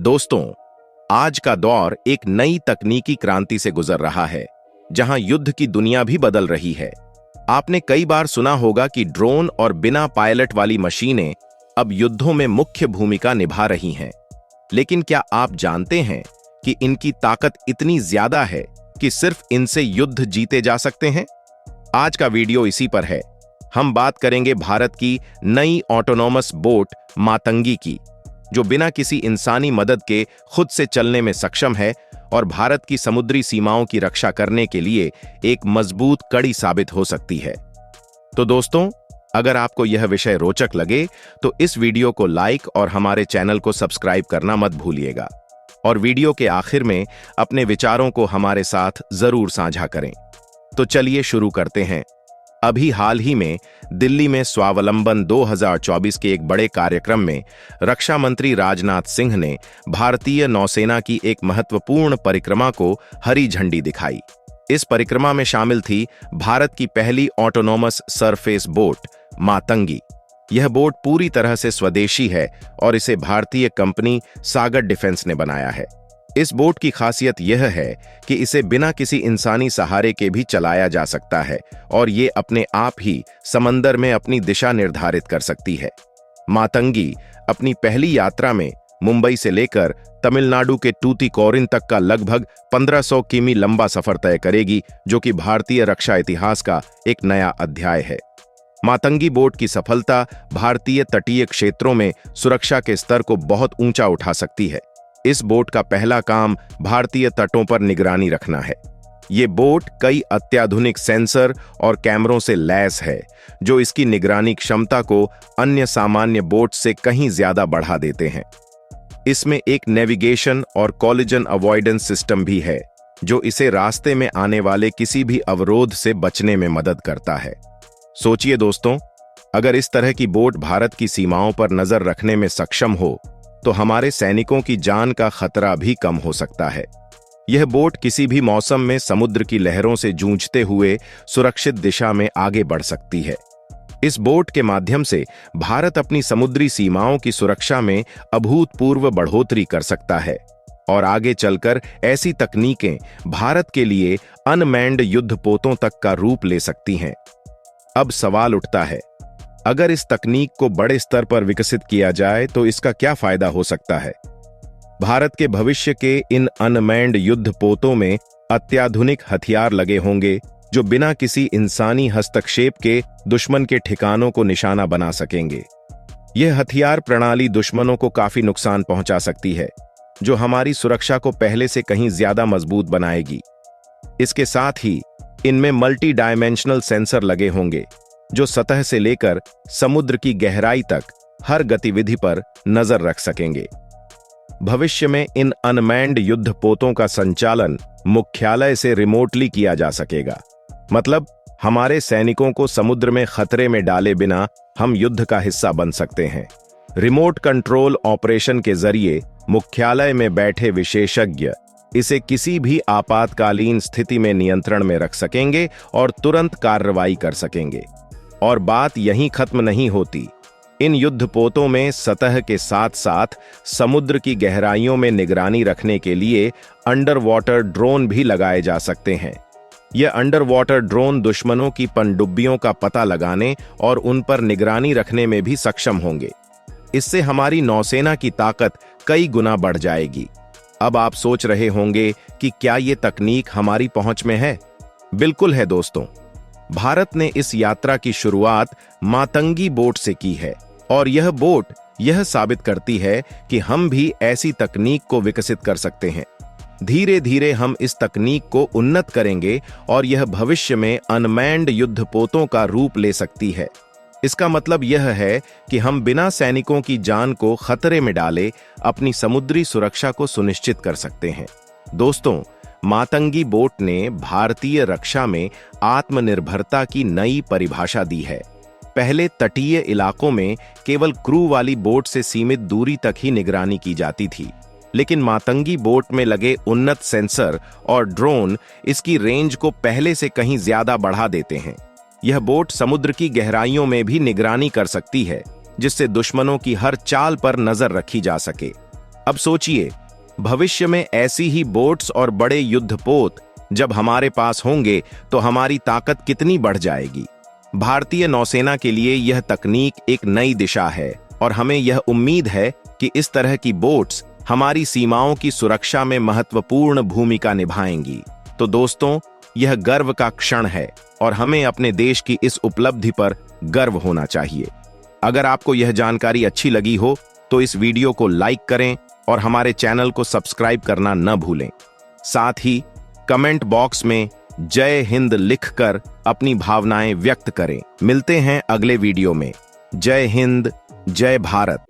दोस्तों, आज का दौर एक नई तकनीकी क्रांति से गुजर रहा है, जहां युद्ध की दुनिया भी बदल रही है। आपने कई बार सुना होगा कि ड्रोन और बिना पायलट वाली मशीनें अब युद्धों में मुख्य भूमिका निभा रही हैं। लेकिन क्या आप जानते हैं कि इनकी ताकत इतनी ज्यादा है कि सिर्फ इनसे युद्ध जीते जा सकते हैं? आज का वीडियो इसी पर है। हम बात करेंगे भारत की नई ऑटोनॉमस बोट मातंगी की, जो बिना किसी इंसानी मदद के खुद से चलने में सक्षम है और भारत की समुद्री सीमाओं की रक्षा करने के लिए एक मजबूत कड़ी साबित हो सकती है। तो दोस्तों, अगर आपको यह विषय रोचक लगे तो इस वीडियो को लाइक और हमारे चैनल को सब्सक्राइब करना मत भूलिएगा और वीडियो के आखिर में अपने विचारों को हमारे साथ जरूर साझा करें। तो चलिए शुरू करते हैं। अभी हाल ही में दिल्ली में स्वावलंबन 2024 के एक बड़े कार्यक्रम में रक्षा मंत्री राजनाथ सिंह ने भारतीय नौसेना की एक महत्वपूर्ण परिक्रमा को हरी झंडी दिखाई। इस परिक्रमा में शामिल थी भारत की पहली ऑटोनॉमस सरफेस बोट मातंगी। यह बोट पूरी तरह से स्वदेशी है और इसे भारतीय कंपनी सागर डिफेंस ने बनाया है। इस बोट की खासियत यह है कि इसे बिना किसी इंसानी सहारे के भी चलाया जा सकता है और ये अपने आप ही समंदर में अपनी दिशा निर्धारित कर सकती है। मातंगी अपनी पहली यात्रा में मुंबई से लेकर तमिलनाडु के टूतीकोरिन तक का लगभग 1500 किमी लंबा सफर तय करेगी, जो कि भारतीय रक्षा इतिहास का एक नया अध्याय है। मातंगी बोट की सफलता भारतीय तटीय क्षेत्रों में सुरक्षा के स्तर को बहुत ऊंचा उठा सकती है। इस बोट का पहला काम भारतीय तटों पर निगरानी रखना है। ये बोट कई अत्याधुनिक सेंसर और कैमरों से लैस है, जो इसकी निगरानी क्षमता को अन्य सामान्य बोट से कहीं ज्यादा बढ़ा देते हैं। इसमें एक नेविगेशन और कॉलिजन अवॉइडेंस सिस्टम भी है, जो इसे रास्ते में आने वाले किसी भी अवरोध से बचने में मदद करता है। सोचिए दोस्तों, अगर इस तरह की बोट भारत की सीमाओं पर नजर रखने में सक्षम हो तो हमारे सैनिकों की जान का खतरा भी कम हो सकता है। यह बोट किसी भी मौसम में समुद्र की लहरों से जूझते हुए सुरक्षित दिशा में आगे बढ़ सकती है। इस बोट के माध्यम से भारत अपनी समुद्री सीमाओं की सुरक्षा में अभूतपूर्व बढ़ोतरी कर सकता है और आगे चलकर ऐसी तकनीकें भारत के लिए अनमैन्ड युद्धपोतों तक का रूप ले सकती हैं। अब सवाल उठता है, अगर इस तकनीक को बड़े स्तर पर विकसित किया जाए तो इसका क्या फायदा हो सकता है? भारत के भविष्य के इन अनमैन्ड युद्धपोतों में अत्याधुनिक हथियार लगे होंगे, जो बिना किसी इंसानी हस्तक्षेप के दुश्मन के ठिकानों को निशाना बना सकेंगे। यह हथियार प्रणाली दुश्मनों को काफी नुकसान पहुंचा सकती है, जो हमारी सुरक्षा को पहले से कहीं ज्यादा मजबूत बनाएगी। इसके साथ ही इनमें मल्टी डायमेंशनल सेंसर लगे होंगे, जो सतह से लेकर समुद्र की गहराई तक हर गतिविधि पर नजर रख सकेंगे। भविष्य में इन अनमैन्ड युद्धपोतों का संचालन मुख्यालय से रिमोटली किया जा सकेगा। मतलब हमारे सैनिकों को समुद्र में खतरे में डाले बिना हम युद्ध का हिस्सा बन सकते हैं। रिमोट कंट्रोल ऑपरेशन के जरिए मुख्यालय में बैठे विशेषज्ञ इसे किसी भी आपातकालीन स्थिति में नियंत्रण में रख सकेंगे और तुरंत कार्रवाई कर सकेंगे। और बात यहीं खत्म नहीं होती। इन युद्धपोतों में सतह के साथ साथ समुद्र की गहराइयों में निगरानी रखने के लिए अंडर वाटर ड्रोन भी लगाए जा सकते हैं। यह अंडर वाटर ड्रोन दुश्मनों की पनडुब्बियों का पता लगाने और उन पर निगरानी रखने में भी सक्षम होंगे। इससे हमारी नौसेना की ताकत कई गुना बढ़ जाएगी। अब आप सोच रहे होंगे कि क्या ये तकनीक हमारी पहुंच में है? बिल्कुल है दोस्तों। भारत ने इस यात्रा की शुरुआत मातंगी बोट से की है और यह बोट यह साबित करती है कि हम भी ऐसी तकनीक को विकसित कर सकते हैं। धीरे धीरे हम इस तकनीक को उन्नत करेंगे और यह भविष्य में अनमैन्ड युद्धपोतों का रूप ले सकती है। इसका मतलब यह है कि हम बिना सैनिकों की जान को खतरे में डाले अपनी समुद्री सुरक्षा को सुनिश्चित कर सकते हैं। दोस्तों, मातंगी बोट ने भारतीय रक्षा में आत्मनिर्भरता की नई परिभाषा दी है। पहले तटीय इलाकों में केवल क्रू वाली बोट से सीमित दूरी तक ही निगरानी की जाती थी, लेकिन मातंगी बोट में लगे उन्नत सेंसर और ड्रोन इसकी रेंज को पहले से कहीं ज्यादा बढ़ा देते हैं। यह बोट समुद्र की गहराइयों में भी निगरानी कर सकती है, जिससे दुश्मनों की हर चाल पर नजर रखी जा सके। अब सोचिए, भविष्य में ऐसी ही बोट्स और बड़े युद्धपोत जब हमारे पास होंगे तो हमारी ताकत कितनी बढ़ जाएगी। भारतीय नौसेना के लिए यह तकनीक एक नई दिशा है और हमें यह उम्मीद है कि इस तरह की बोट्स हमारी सीमाओं की सुरक्षा में महत्वपूर्ण भूमिका निभाएंगी। तो दोस्तों, यह गर्व का क्षण है और हमें अपने देश की इस उपलब्धि पर गर्व होना चाहिए। अगर आपको यह जानकारी अच्छी लगी हो तो इस वीडियो को लाइक करें और हमारे चैनल को सब्सक्राइब करना न भूलें। साथ ही कमेंट बॉक्स में जय हिंद लिखकर अपनी भावनाएं व्यक्त करें। मिलते हैं अगले वीडियो में। जय हिंद, जय भारत।